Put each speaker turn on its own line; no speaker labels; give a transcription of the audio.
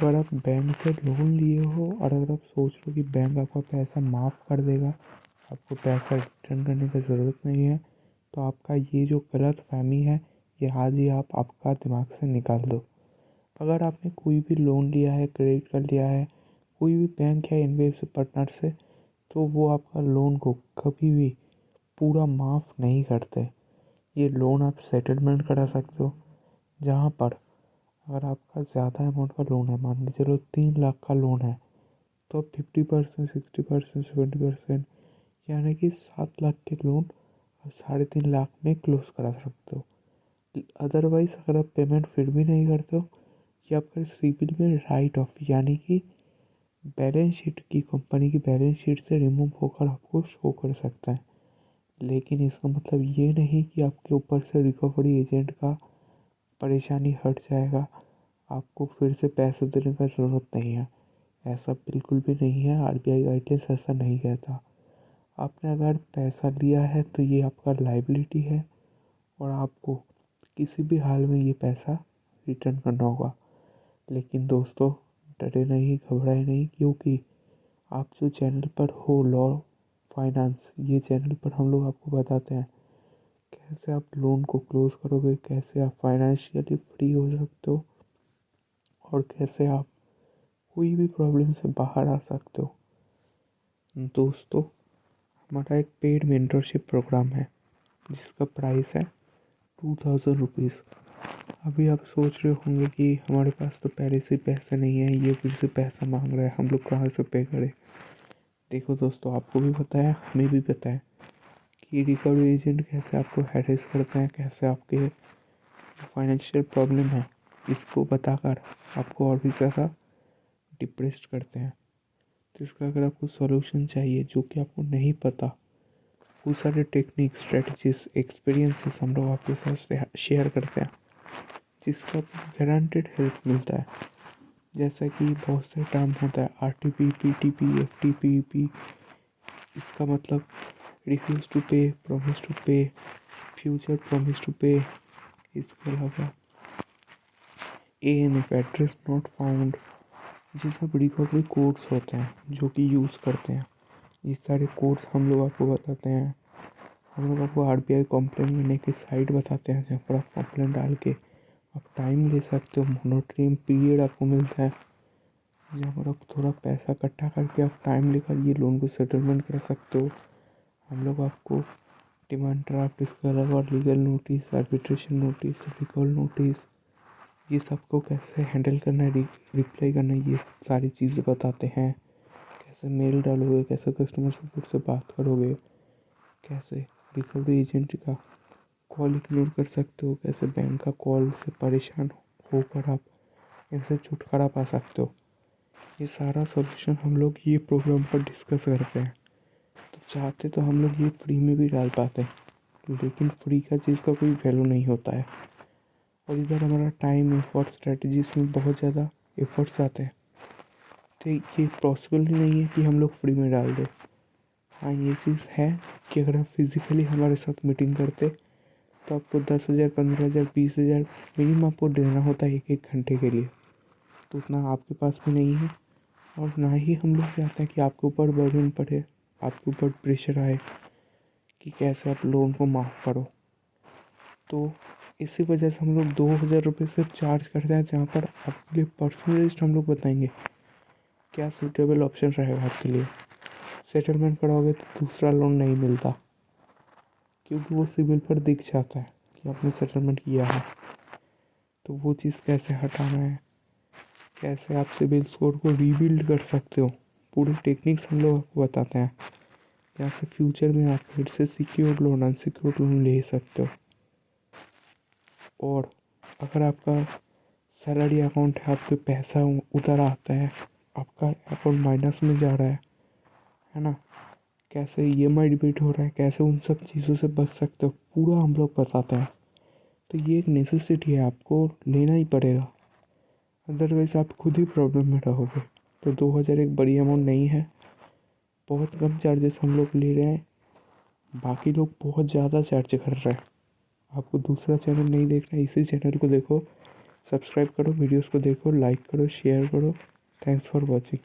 अगर आप बैंक से लोन लिए हो और अगर आप सोच रहे हो कि बैंक आपका पैसा माफ़ कर देगा, आपको पैसा रिटर्न करने की ज़रूरत नहीं है, तो आपका ये जो गलतफ़हमी है ये आज ही आप आपका दिमाग से निकाल दो। अगर आपने कोई भी लोन लिया है, क्रेडिट कार्ड लिया है, कोई भी बैंक या एनबीएफसी पार्टनर से, तो वो आपका लोन को कभी भी पूरा माफ़ नहीं करते। ये लोन आप सेटलमेंट करा सकते हो, जहाँ पर अगर आपका ज़्यादा अमाउंट का लोन है, मान लीजिए चलो 3 लाख का लोन है, तो आप 50%, 60%, 70% यानी कि 7 लाख के लोन आप 3.5 लाख में क्लोज करा सकते हो। अदरवाइज़ अगर आप पेमेंट फिर भी नहीं करते हो, ये आपका सिबिल में राइट ऑफ यानी कि बैलेंस शीट की, कंपनी की बैलेंस शीट से रिमूव होकर आपको शो कर सकता है। लेकिन इसका मतलब ये नहीं कि आपके ऊपर से रिकवरी एजेंट का परेशानी हट जाएगा, आपको फिर से पैसे देने का ज़रूरत नहीं है। ऐसा बिल्कुल भी नहीं है, आरबीआई गाइडलाइंस ऐसा नहीं कहता। आपने अगर पैसा लिया है तो ये आपका लायबिलिटी है और आपको किसी भी हाल में ये पैसा रिटर्न करना होगा। लेकिन दोस्तों, डरे नहीं, घबराए नहीं, क्योंकि आप जो चैनल पर हो, लॉ फाइनेंस, ये चैनल पर हम लोग आपको बताते हैं कैसे आप लोन को क्लोज करोगे, कैसे आप फाइनेंशियली फ्री हो सकते हो और कैसे आप कोई भी प्रॉब्लम से बाहर आ सकते हो। दोस्तों, हमारा एक पेड मेंटरशिप प्रोग्राम है जिसका प्राइस है 2000 रुपीज़। अभी आप सोच रहे होंगे कि हमारे पास तो पहले से पैसे नहीं है, ये फिर से पैसा मांग रहा है, हम लोग कहाँ से पे करें। देखो दोस्तों, आपको भी पता है, हमें भी पता है कि रिकवरी एजेंट कैसे आपको हैरेस करते हैं, कैसे आपके जो फाइनेंशियल प्रॉब्लम है इसको बताकर आपको और भी ज़्यादा डिप्रेस्ड करते हैं। तो इसका अगर आपको सॉल्यूशन चाहिए जो कि आपको नहीं पता, वो सारे टेक्निक, स्ट्रेटजीज, एक्सपीरियंसेस हम लोग आपके साथ शेयर करते हैं, जिसका गारंटेड हेल्प मिलता है। जैसा कि बहुत से टर्म होता है, आरटीपी, पीटीपी, एफटीपी, इसका मतलब रिफ्यूज़ टू पे, प्रॉमिस टू पे, फ्यूचर प्रॉमिस टू पे। इसके अलावा एएनएफ, एड्रेस नॉट फाउंड, ये सब रिकवरी कोड्स होते हैं जो कि यूज़ करते हैं। ये सारे कोड्स हम लोग आपको बताते हैं। हम लोग आपको आरबीआई कंप्लेंट करने की साइट बताते हैं, जहाँ पर आप कंप्लेंट डाल के आप टाइम ले सकते हो। मॉनिटरिंग पीरियड आपको मिलता है, जहाँ पर आप थोड़ा पैसा इकट्ठा करके आप टाइम लेकर ये लोन को सेटलमेंट कर सकते हो। हम लोग आपको डिमांड ड्राफ्ट, इसके अलावा legal notice, arbitration notice, recall notice, ये सबको कैसे हैंडल करना है, रिप्लाई करना है, ये सारी चीज़ें बताते हैं। कैसे मेल डालोगे, कैसे कस्टमर सपोर्ट से बात करोगे, कैसे रिकवरी एजेंट का कॉल इग्नोर कर सकते हो, कैसे बैंक का कॉल से परेशान होकर आप इनसे छुटकारा पा सकते हो। ये सारा सॉल्यूशन हम लोग ये प्रोग्राम पर डिस्कस करते हैं। तो चाहते तो हम लोग ये फ्री में भी डाल पाते हैं, लेकिन फ्री का चीज़ का कोई वैल्यू नहीं होता है। और इधर हमारा टाइम, एफर्ट, स्ट्रेटजीज में बहुत ज़्यादा एफर्ट्स आते हैं, तो ये पॉसिबल ही नहीं है कि हम लोग फ्री में डाल दें। हाँ, ये चीज़ है कि अगर आप फिज़िकली हमारे साथ मीटिंग करते तो आपको 10,000, 15,000, 20,000 मिनिमम आपको देना होता है 1-1 घंटे के लिए। तो उतना आपके पास भी नहीं है, और ना ही हम लोग चाहते हैं कि आपके ऊपर बर्डन पड़े, आपके ऊपर प्रेशर आए कि कैसे आप लोन को माफ़ करो। तो इसी वजह से हम लोग 2,000 रुपये से चार्ज करते हैं, जहाँ पर आपके लिए पर्सनलाइज्ड हम लोग बताएंगे क्या सूटेबल ऑप्शन रहेगा आपके लिए। सेटलमेंट कराओगे तो दूसरा लोन नहीं मिलता, क्योंकि वो सिबिल पर दिख जाता है कि आपने सेटलमेंट किया है। तो वो चीज़ कैसे हटाना है, कैसे आप सिबिल स्कोर को रीबिल्ड कर सकते हो, पूरी टेक्निक्स हम लोग आपको बताते हैं। यहाँ से फ्यूचर में आप फिर से सिक्योर्ड लोन, अनसिक्योर्ड लोन ले सकते हो। और अगर आपका सैलरी अकाउंट है, आपके पैसा उधर आता है, आपका अकाउंट माइनस में जा रहा है ना, कैसे ईएमआई डिबिट हो रहा है, कैसे उन सब चीज़ों से बच सकते हो, पूरा हम लोग बताते हैं। तो ये एक नेसेसिटी है, आपको लेना ही पड़ेगा, अदरवाइज़ आप खुद ही प्रॉब्लम में रहोगे। तो 2,000 एक बड़ी अमाउंट नहीं है, बहुत कम चार्जेस हम लोग ले रहे हैं, बाकी लोग बहुत ज़्यादा चार्ज कर रहे हैं। आपको दूसरा चैनल नहीं देखना है, इसी चैनल को देखो सब्सक्राइब करो, वीडियोस को देखो, लाइक करो, शेयर करो। Thanks for watching.